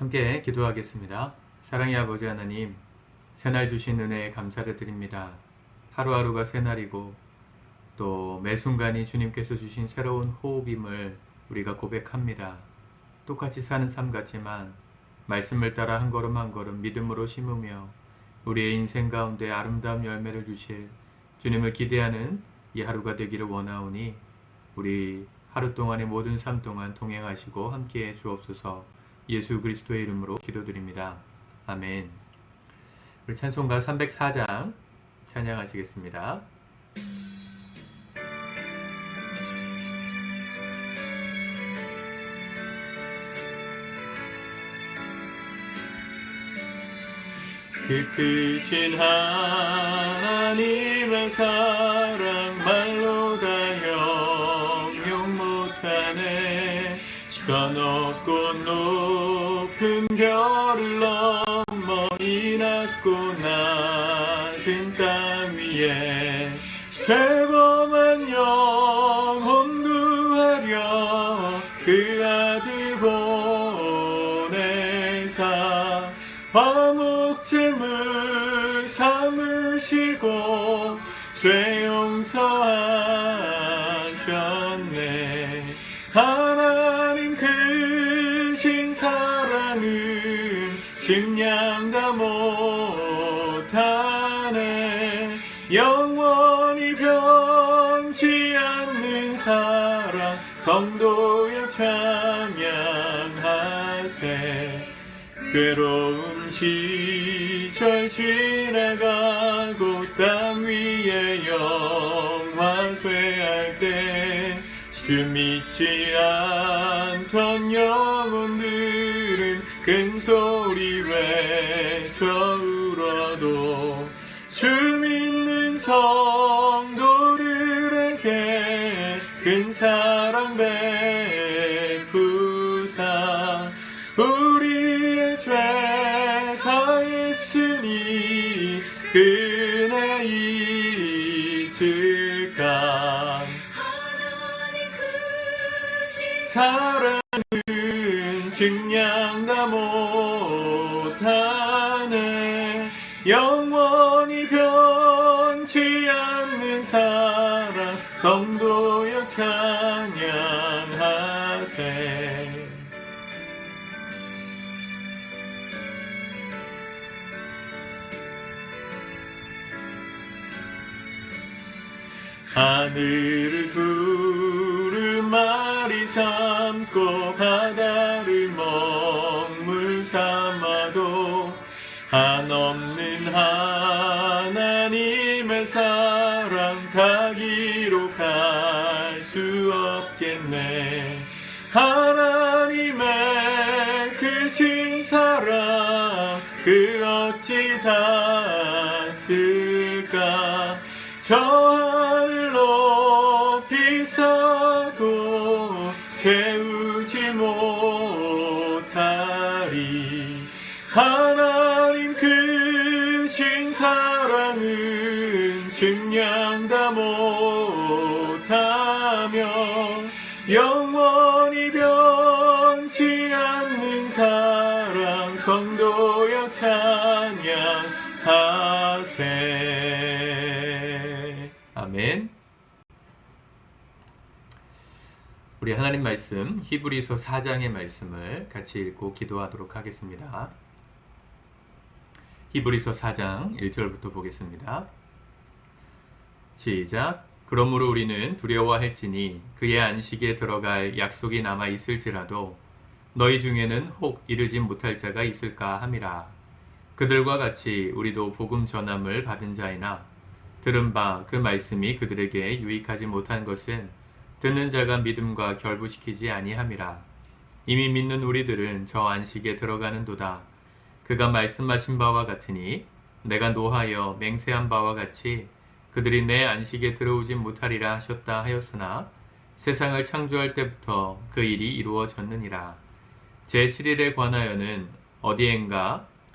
함께 기도하겠습니다. 사랑의 아버지 하나님, 새날 주신 은혜에 감사를 드립니다. 하루하루가 새날이고 또 매 순간이 주님께서 주신 새로운 호흡임을 우리가 고백합니다. 똑같이 사는 삶 같지만 말씀을 따라 한 걸음 한 걸음 믿음으로 심으며 우리의 인생 가운데 아름다운 열매를 주실 주님을 기대하는 이 하루가 되기를 원하오니 우리 하루 동안의 모든 삶 동안 동행하시고 함께해 주옵소서. 예수 그리스도의 이름으로 기도드립니다. 아멘. 우리 찬송가 304장 찬양하시겠습니다. 그 크신 하나님의 사랑 말로 다 형용 못하네. 저 높고 높은 별을 넘어 이 낮고 낮은 땅 위에 죄범한 영혼 구하려 그 아들 보내사 화목제물 삼으시고 죄 용서하셨네. 하나님 크신 사랑은 증량 다 못하네. 영원히 변치 않는 사랑 성도여 찬양하세. 괴로운 시절 지나가고 땅 위에 영화 쇠할 때 주 믿지 않던 영혼들은 큰 소리 외쳐 울어도 주 믿는 성도들에게 큰 사랑 베푸사 우리의 죄 사했으니 그네 잊을까. 사랑은 증량 다 못하네. 영원히 변치 않는 사랑 성도여 찬양하세. 하늘을 두루마리 삼고 바다를 먹물 삼아도 한없는 하나님의 사랑 다 기록할 수 없겠네. 하나님의 크신 사랑 그 어찌 다 쓸까. 저 하늘 높이 사도 채우지 못하리. 하나님 크신 사랑은 증량 다 못하며 영원히 변치 않는 사랑 성도여 찬양하세. 아멘. 우리 하나님 말씀 히브리서 4장의 말씀을 같이 읽고 기도하도록 하겠습니다. 히브리서 4장 1절부터 보겠습니다. 시작. 그러므로 우리는 두려워할지니 그의 안식에 들어갈 약속이 남아 있을지라도 너희 중에는 혹 이르지 못할 자가 있을까 함이라. 그들과 같이 우리도 복음 전함을 받은 자이나 들은 바 그 말씀이 그들에게 유익하지 못한 것은 듣는 자가 믿음과 결부시키지 아니함이라. 이미 믿는 우리들은 저 안식에 들어가는도다. 그가 말씀하신 바와 같으니 내가 노하여 맹세한 바와 같이 그들이 내 안식에 들어오지 못하리라 하셨다 하였으나 세상을 창조할 때부터 그 일이 이루어졌느니라. 제7일에 관하여는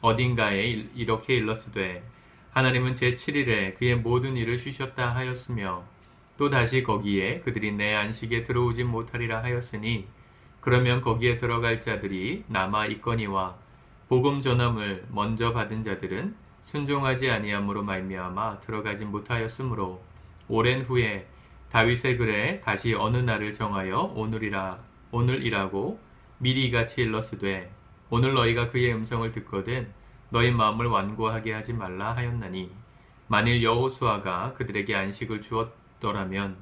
어딘가에 이렇게 일렀으되 하나님은 제7일에 그의 모든 일을 쉬셨다 하였으며 또 다시 거기에 그들이 내 안식에 들어오지 못하리라 하였으니 그러면 거기에 들어갈 자들이 남아 있거니와 복음 전함을 먼저 받은 자들은 순종하지 아니함으로 말미암아 들어가지 못하였으므로 오랜 후에 다윗의 글에 다시 어느 날을 정하여 오늘이라고 미리 이같이 일렀으되 오늘 너희가 그의 음성을 듣거든 너희 마음을 완고하게 하지 말라 하였나니 만일 여호수아가 그들에게 안식을 주었더라면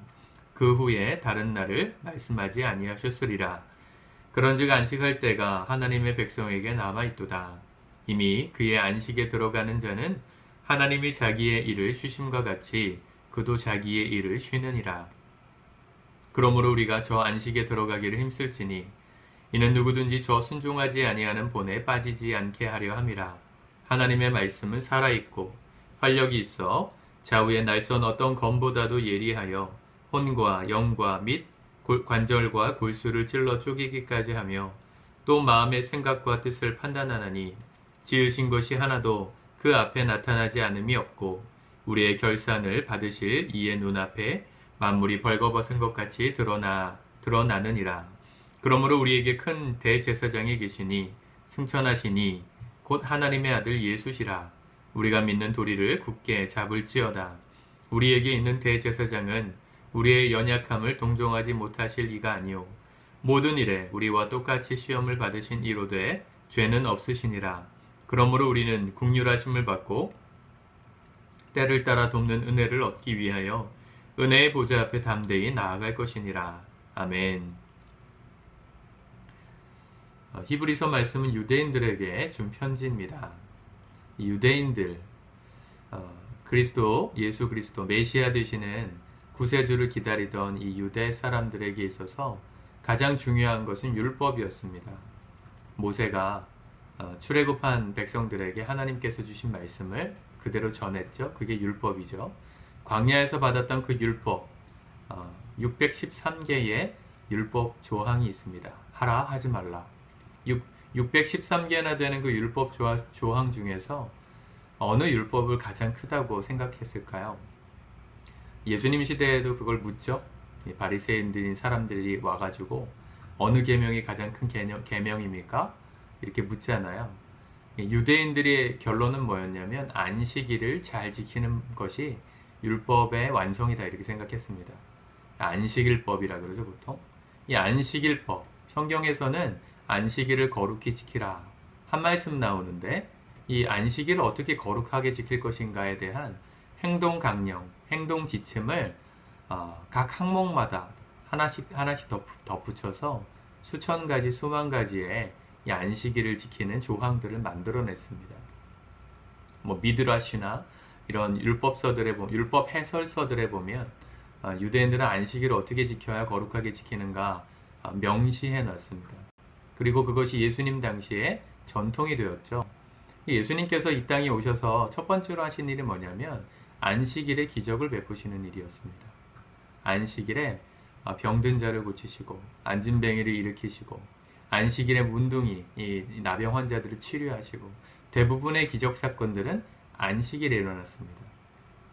그 후에 다른 날을 말씀하지 아니하셨으리라. 그런즉 안식할 때가 하나님의 백성에게 남아있도다. 이미 그의 안식에 들어가는 자는 하나님이 자기의 일을 쉬심과 같이 그도 자기의 일을 쉬느니라. 그러므로 우리가 저 안식에 들어가기를 힘쓸지니 이는 누구든지 저 순종하지 아니하는 본에 빠지지 않게 하려 함이라. 하나님의 말씀은 살아있고 활력이 있어 좌우의 날선 어떤 검보다도 예리하여 혼과 영과 및 관절과 골수를 찔러 쪼개기까지 하며 또 마음의 생각과 뜻을 판단하나니 지으신 것이 하나도 그 앞에 나타나지 않음이 없고 우리의 결산을 받으실 이의 눈앞에 만물이 벌거벗은 것 같이 드러나느니라. 그러므로 우리에게 큰 대제사장이 계시니 승천하시니 곧 하나님의 아들 예수시라. 우리가 믿는 도리를 굳게 잡을지어다. 우리에게 있는 대제사장은 우리의 연약함을 동정하지 못하실 이가 아니요 모든 일에 우리와 똑같이 시험을 받으신 이로되 죄는 없으시니라. 그러므로 우리는 긍휼하심을 받고 때를 따라 돕는 은혜를 얻기 위하여 은혜의 보좌 앞에 담대히 나아갈 것이니라. 아멘. 히브리서 말씀은 유대인들에게 준 편지입니다. 유대인들, 예수 그리스도 메시아 되시는 구세주를 기다리던 이 유대 사람들에게 있어서 가장 중요한 것은 율법이었습니다. 모세가 출애굽한 백성들에게 하나님께서 주신 말씀을 그대로 전했죠. 그게 율법이죠. 광야에서 받았던 그 율법, 613개의 율법 조항이 있습니다. 하라, 하지 말라. 613개나 되는 그 율법 조항 중에서 어느 율법을 가장 크다고 생각했을까요? 예수님 시대에도 그걸 묻죠. 바리새인들인 사람들이 와가지고 어느 계명이 가장 큰 계명입니까? 이렇게 묻잖아요. 유대인들의 결론은 뭐였냐면 안식일을 잘 지키는 것이 율법의 완성이다 이렇게 생각했습니다. 안식일법이라 그러죠 보통. 이 안식일법, 성경에서는 안식일을 거룩히 지키라 한 말씀 나오는데 이 안식일을 어떻게 거룩하게 지킬 것인가에 대한 행동 강령, 행동 지침을 각 항목마다 하나씩 덧붙여서 수천 가지, 수만 가지의 이 안식일을 지키는 조항들을 만들어냈습니다. 미드라시나 이런 율법 해설서들에 보면 유대인들은 안식일을 어떻게 지켜야 거룩하게 지키는가 명시해 놨습니다. 그리고 그것이 예수님 당시에 전통이 되었죠. 예수님께서 이 땅에 오셔서 첫 번째로 하신 일이 뭐냐면 안식일에 기적을 베푸시는 일이었습니다. 안식일에 병든 자를 고치시고 안진뱅이를 일으키시고 안식일에 문둥이, 이 나병 환자들을 치료하시고 대부분의 기적 사건들은 안식일에 일어났습니다.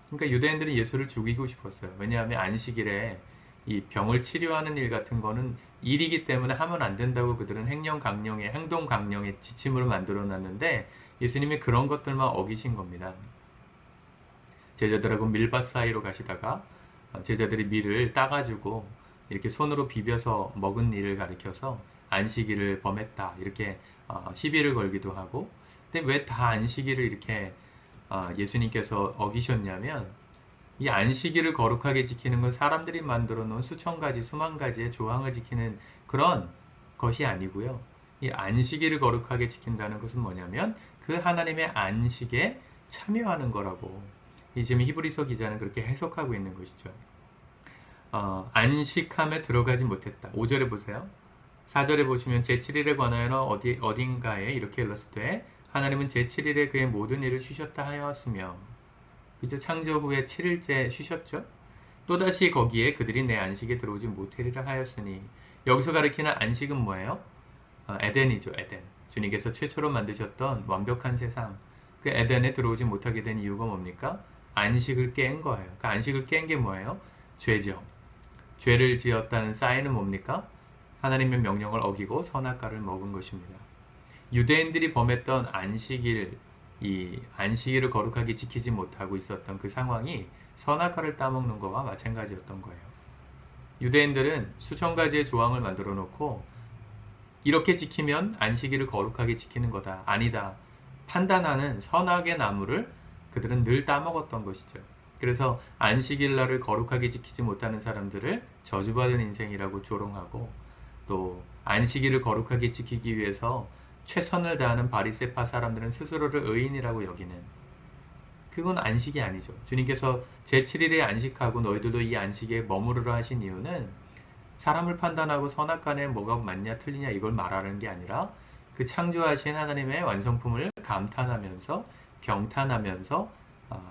그러니까 유대인들은 예수를 죽이고 싶었어요. 왜냐하면 안식일에 이 병을 치료하는 일 같은 거는 일이기 때문에 하면 안 된다고 그들은 행동 강령의 지침으로 만들어 놨는데 예수님이 그런 것들만 어기신 겁니다. 제자들하고 밀밭 사이로 가시다가 제자들이 밀을 따가지고 이렇게 손으로 비벼서 먹은 일을 가리켜서 안식일을 범했다 이렇게 시비를 걸기도 하고, 근데 왜 다 안식일을 이렇게 예수님께서 어기셨냐면 이 안식일을 거룩하게 지키는 건 사람들이 만들어 놓은 수천 가지 수만 가지의 조항을 지키는 그런 것이 아니고요. 이 안식일을 거룩하게 지킨다는 것은 뭐냐면 그 하나님의 안식에 참여하는 거라고 지금 히브리서 기자는 그렇게 해석하고 있는 것이죠. 안식함에 들어가지 못했다. 5절에 보세요. 4절에 보시면 제7일에 관하여 어딘가에 이렇게 일렀을 때 하나님은 제7일에 그의 모든 일을 쉬셨다 하였으며, 이제 창조 후에 7일째 쉬셨죠. 또다시 거기에 그들이 내 안식에 들어오지 못하리라 하였으니, 여기서 가리키는 안식은 뭐예요? 에덴이죠. 에덴. 주님께서 최초로 만드셨던 완벽한 세상, 그 에덴에 들어오지 못하게 된 이유가 뭡니까? 안식을 깬 거예요. 그 안식을 깬 게 뭐예요? 죄죠. 죄를 지었다는 사인은 뭡니까? 하나님의 명령을 어기고 선악과를 먹은 것입니다. 유대인들이 범했던 안식일, 이 안식일을 거룩하게 지키지 못하고 있었던 그 상황이 선악과를 따먹는 것과 마찬가지였던 거예요. 유대인들은 수천 가지의 조항을 만들어 놓고 이렇게 지키면 안식일을 거룩하게 지키는 거다, 아니다 판단하는 선악의 나무를 그들은 늘 따먹었던 것이죠. 그래서 안식일 날을 거룩하게 지키지 못하는 사람들을 저주받은 인생이라고 조롱하고, 또 안식일을 거룩하게 지키기 위해서 최선을 다하는 바리새파 사람들은 스스로를 의인이라고 여기는, 그건 안식이 아니죠. 주님께서 제7일에 안식하고 너희들도 이 안식에 머무르라 하신 이유는 사람을 판단하고 선악간에 뭐가 맞냐 틀리냐 이걸 말하는 게 아니라 그 창조하신 하나님의 완성품을 감탄하면서 경탄하면서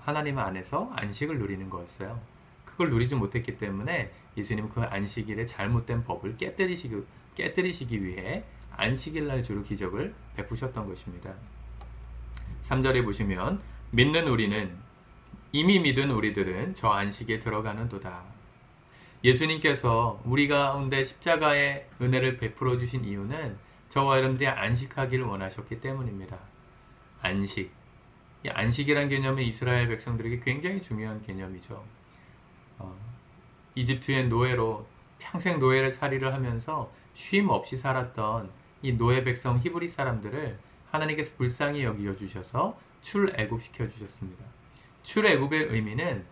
하나님 안에서 안식을 누리는 거였어요. 그걸 누리지 못했기 때문에 예수님은 그 안식일의 잘못된 법을 깨뜨리시기 위해 안식일 날 주로 기적을 베푸셨던 것입니다. 3절에 보시면 이미 믿은 우리들은 저 안식에 들어가는도다. 예수님께서 우리 가운데 십자가의 은혜를 베풀어 주신 이유는 저와 여러분들이 안식하기를 원하셨기 때문입니다. 안식. 이 안식이란 개념은 이스라엘 백성들에게 굉장히 중요한 개념이죠. 이집트의 노예로 평생 노예살이를 하면서 쉼 없이 살았던 이 노예 백성 히브리 사람들을 하나님께서 불쌍히 여겨 주셔서 출애굽시켜 주셨습니다. 출애굽의 의미는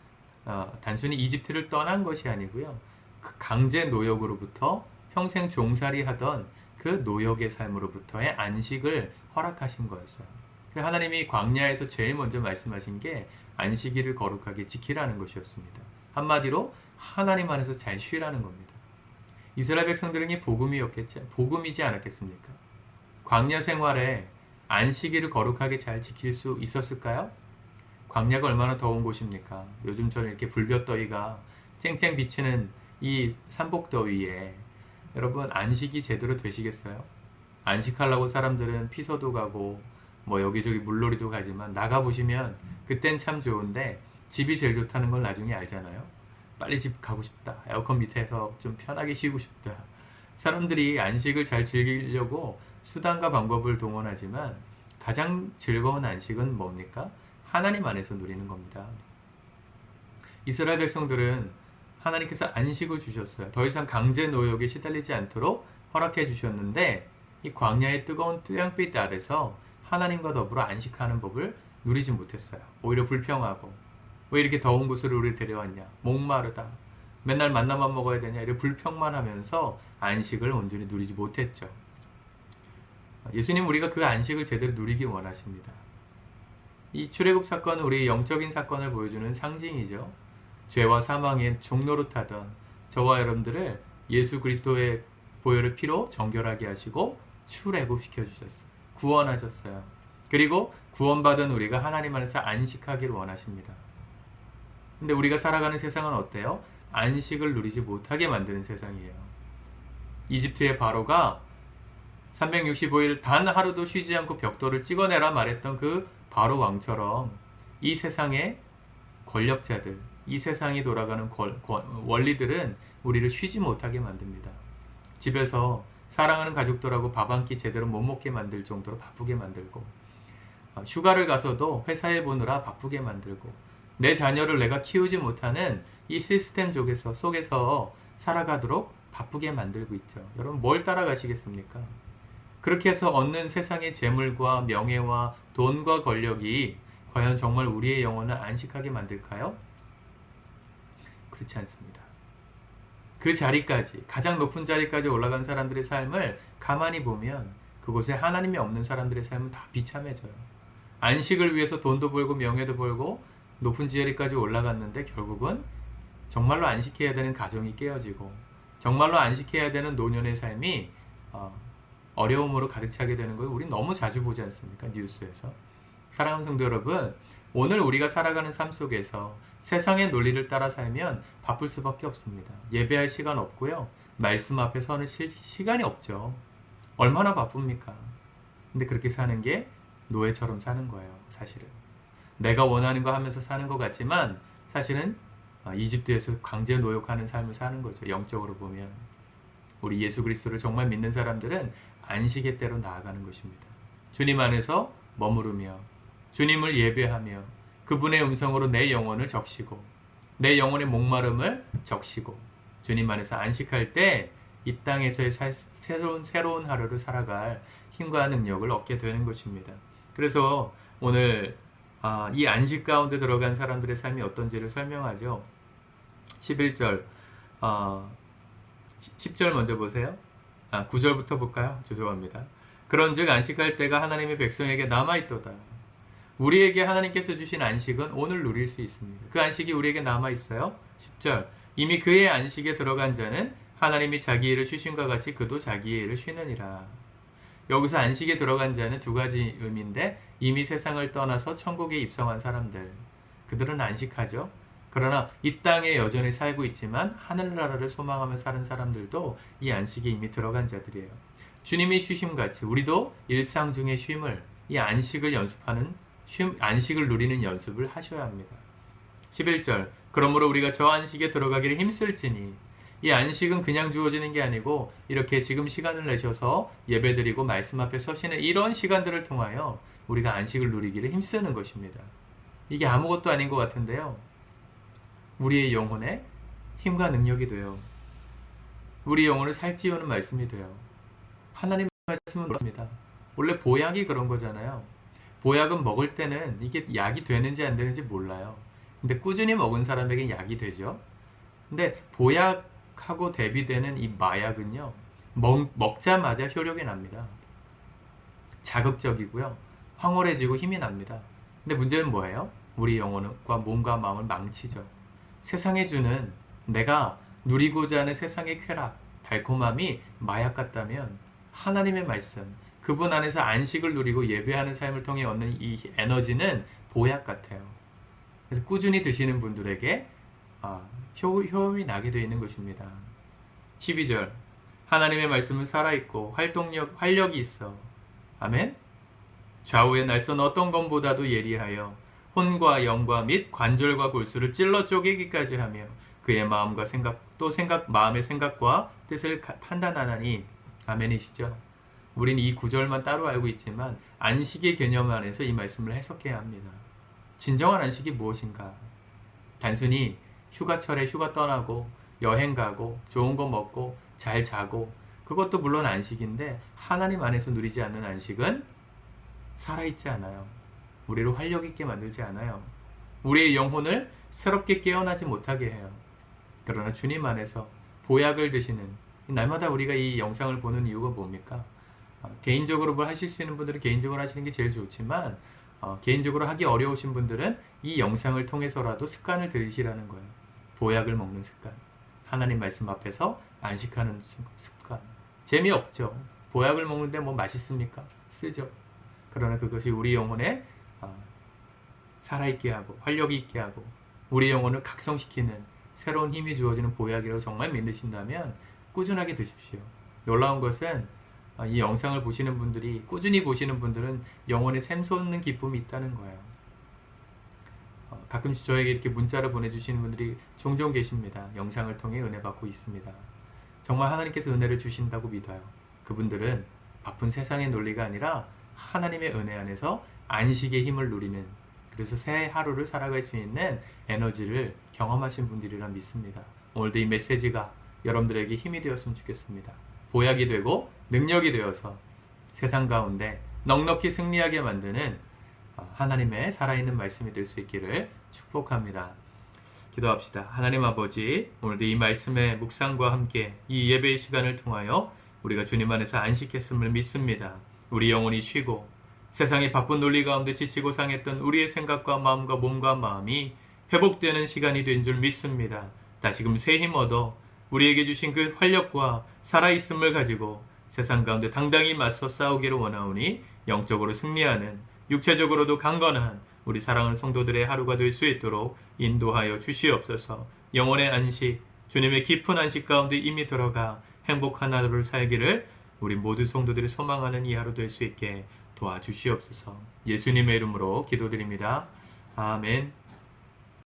단순히 이집트를 떠난 것이 아니고요, 그 강제 노역으로부터 평생 종살이 하던 그 노역의 삶으로부터의 안식을 허락하신 거였어요. 하나님이 광야에서 제일 먼저 말씀하신 게 안식일을 거룩하게 지키라는 것이었습니다. 한마디로 하나님 안에서 잘 쉬라는 겁니다. 이스라엘 백성들은 복음이지 않았겠습니까? 광야 생활에 안식일을 거룩하게 잘 지킬 수 있었을까요? 광야가 얼마나 더운 곳입니까? 요즘처럼 이렇게 불볕더위가 쨍쨍 비치는 이 삼복더위에 여러분 안식이 제대로 되시겠어요? 안식하려고 사람들은 피서도 가고 뭐 여기저기 물놀이도 가지만 나가보시면 그땐 참 좋은데 집이 제일 좋다는 걸 나중에 알잖아요. 빨리 집 가고 싶다. 에어컨 밑에서 좀 편하게 쉬고 싶다. 사람들이 안식을 잘 즐기려고 수단과 방법을 동원하지만 가장 즐거운 안식은 뭡니까? 하나님 안에서 누리는 겁니다. 이스라엘 백성들은 하나님께서 안식을 주셨어요. 더 이상 강제 노역에 시달리지 않도록 허락해 주셨는데 이 광야의 뜨거운 태양빛 아래서 하나님과 더불어 안식하는 법을 누리지 못했어요. 오히려 불평하고, 왜 이렇게 더운 곳으로 우리를 데려왔냐, 목마르다, 맨날 만나만 먹어야 되냐, 이렇게 불평만 하면서 안식을 온전히 누리지 못했죠. 예수님 우리가 그 안식을 제대로 누리기 원하십니다. 이 출애굽 사건은 우리 영적인 사건을 보여주는 상징이죠. 죄와 사망의 종로로 타던 저와 여러분들을 예수 그리스도의 보혈의 피로 정결하게 하시고 출애굽시켜 주셨어요. 구원하셨어요. 그리고 구원받은 우리가 하나님 안에서 안식하기를 원하십니다. 근데 우리가 살아가는 세상은 어때요? 안식을 누리지 못하게 만드는 세상이에요. 이집트의 바로가 365일 단 하루도 쉬지 않고 벽돌을 찍어내라 말했던 그 바로 왕처럼 이 세상의 권력자들, 이 세상이 돌아가는 원리들은 우리를 쉬지 못하게 만듭니다. 집에서 사랑하는 가족들하고 밥 한 끼 제대로 못 먹게 만들 정도로 바쁘게 만들고, 휴가를 가서도 회사 일 보느라 바쁘게 만들고, 내 자녀를 내가 키우지 못하는 이 시스템 속에서 살아가도록 바쁘게 만들고 있죠. 여러분 뭘 따라가시겠습니까? 그렇게 해서 얻는 세상의 재물과 명예와 돈과 권력이 과연 정말 우리의 영혼을 안식하게 만들까요? 그렇지 않습니다. 그 자리까지, 가장 높은 자리까지 올라간 사람들의 삶을 가만히 보면 그곳에 하나님이 없는 사람들의 삶은 다 비참해져요. 안식을 위해서 돈도 벌고 명예도 벌고 높은 자리까지 올라갔는데 결국은 정말로 안식해야 되는 가정이 깨어지고 정말로 안식해야 되는 노년의 삶이 어려움으로 가득 차게 되는 걸 우리 너무 자주 보지 않습니까? 뉴스에서. 사랑하는 성도 여러분, 오늘 우리가 살아가는 삶 속에서 세상의 논리를 따라 살면 바쁠 수밖에 없습니다. 예배할 시간 없고요. 말씀 앞에 서는 시간이 없죠. 얼마나 바쁩니까? 근데 그렇게 사는 게 노예처럼 사는 거예요. 사실은. 내가 원하는 거 하면서 사는 것 같지만 사실은 이집트에서 강제 노역하는 삶을 사는 거죠. 영적으로 보면. 우리 예수 그리스도를 정말 믿는 사람들은 안식의 때로 나아가는 것입니다. 주님 안에서 머무르며 주님을 예배하며 그분의 음성으로 내 영혼을 적시고 내 영혼의 목마름을 적시고 주님 안에서 안식할 때 이 땅에서의 새로운 하루를 살아갈 힘과 능력을 얻게 되는 것입니다. 그래서 오늘 이 안식 가운데 들어간 사람들의 삶이 어떤지를 설명하죠. 11절 10절 먼저 보세요. 9절부터 볼까요? 죄송합니다. 그런즉 안식할 때가 하나님의 백성에게 남아있도다. 우리에게 하나님께서 주신 안식은 오늘 누릴 수 있습니다. 그 안식이 우리에게 남아있어요. 10절 이미 그의 안식에 들어간 자는 하나님이 자기 일을 쉬신과 같이 그도 자기의 일을 쉬느니라. 여기서 안식에 들어간 자는 두 가지 의미인데 이미 세상을 떠나서 천국에 입성한 사람들, 그들은 안식하죠. 그러나 이 땅에 여전히 살고 있지만 하늘나라를 소망하며 사는 사람들도 이 안식에 이미 들어간 자들이에요. 주님이 쉬심같이 우리도 일상 중에 쉼을, 이 안식을 안식을 누리는 연습을 하셔야 합니다. 11절 그러므로 우리가 저 안식에 들어가기를 힘쓸지니, 이 안식은 그냥 주어지는 게 아니고 이렇게 지금 시간을 내셔서 예배드리고 말씀 앞에 서시는 이런 시간들을 통하여 우리가 안식을 누리기를 힘쓰는 것입니다. 이게 아무것도 아닌 것 같은데요, 우리의 영혼에 힘과 능력이 돼요. 우리 영혼을 살찌우는 말씀이 돼요. 하나님 말씀은 그렇습니다. 원래 보약이 그런 거잖아요. 보약은 먹을 때는 이게 약이 되는지 안 되는지 몰라요. 근데 꾸준히 먹은 사람에게 약이 되죠. 근데 보약하고 대비되는 이 마약은요, 먹자마자 효력이 납니다. 자극적이고요, 황홀해지고 힘이 납니다. 근데 문제는 뭐예요? 우리 영혼과 몸과 마음을 망치죠. 세상에 주는, 내가 누리고자 하는 세상의 쾌락, 달콤함이 마약 같다면 하나님의 말씀, 그분 안에서 안식을 누리고 예배하는 삶을 통해 얻는 이 에너지는 보약 같아요. 그래서 꾸준히 드시는 분들에게 효험이 나게 되어 있는 것입니다. 12절 하나님의 말씀은 살아있고 활력이 있어. 아멘. 좌우의 날선 어떤 것보다도 예리하여 혼과 영과 및 관절과 골수를 찔러 쪼개기까지 하며 그의 마음과 마음의 생각과 뜻을 판단하나니. 아멘이시죠? 우린 이 구절만 따로 알고 있지만 안식의 개념 안에서 이 말씀을 해석해야 합니다. 진정한 안식이 무엇인가? 단순히 휴가철에 휴가 떠나고 여행 가고 좋은 거 먹고 잘 자고, 그것도 물론 안식인데 하나님 안에서 누리지 않는 안식은 살아있지 않아요. 우리를 활력 있게 만들지 않아요. 우리의 영혼을 새롭게 깨어나지 못하게 해요. 그러나 주님 안에서 보약을 드시는, 날마다 우리가 이 영상을 보는 이유가 뭡니까? 개인적으로 뭘 하실 수 있는 분들은 개인적으로 하시는 게 제일 좋지만 개인적으로 하기 어려우신 분들은 이 영상을 통해서라도 습관을 들이시라는 거예요. 보약을 먹는 습관, 하나님 말씀 앞에서 안식하는 습관. 재미없죠. 보약을 먹는데 뭐 맛있습니까? 쓰죠. 그러나 그것이 우리 영혼에 살아있게 하고 활력이 있게 하고 우리 영혼을 각성시키는 새로운 힘이 주어지는 보약이라고 정말 믿으신다면 꾸준하게 드십시오. 놀라운 것은 이 영상을 보시는 분들이, 꾸준히 보시는 분들은 영혼에 샘솟는 기쁨이 있다는 거예요. 가끔씩 저에게 이렇게 문자를 보내주시는 분들이 종종 계십니다. 영상을 통해 은혜 받고 있습니다. 정말 하나님께서 은혜를 주신다고 믿어요. 그분들은 바쁜 세상의 논리가 아니라 하나님의 은혜 안에서 안식의 힘을 누리는, 그래서 새 하루를 살아갈 수 있는 에너지를 경험하신 분들이라 믿습니다. 오늘도 이 메시지가 여러분들에게 힘이 되었으면 좋겠습니다. 보약이 되고 능력이 되어서 세상 가운데 넉넉히 승리하게 만드는 하나님의 살아있는 말씀이 될 수 있기를 축복합니다. 기도합시다. 하나님 아버지, 오늘도 이 말씀의 묵상과 함께 이 예배의 시간을 통하여 우리가 주님 안에서 안식했음을 믿습니다. 우리 영혼이 쉬고 세상의 바쁜 논리 가운데 지치고 상했던 우리의 생각과 마음과 몸과 마음이 회복되는 시간이 된 줄 믿습니다. 다시금 새 힘 얻어 우리에게 주신 그 활력과 살아있음을 가지고 세상 가운데 당당히 맞서 싸우기를 원하오니 영적으로 승리하는, 육체적으로도 강건한 우리 사랑하는 성도들의 하루가 될 수 있도록 인도하여 주시옵소서. 영혼의 안식, 주님의 깊은 안식 가운데 이미 들어가 행복한 하루를 살기를 우리 모든 성도들이 소망하는 이 하루 될 수 있게 도와주시옵소서. 예수님의 이름으로 기도드립니다. 아멘.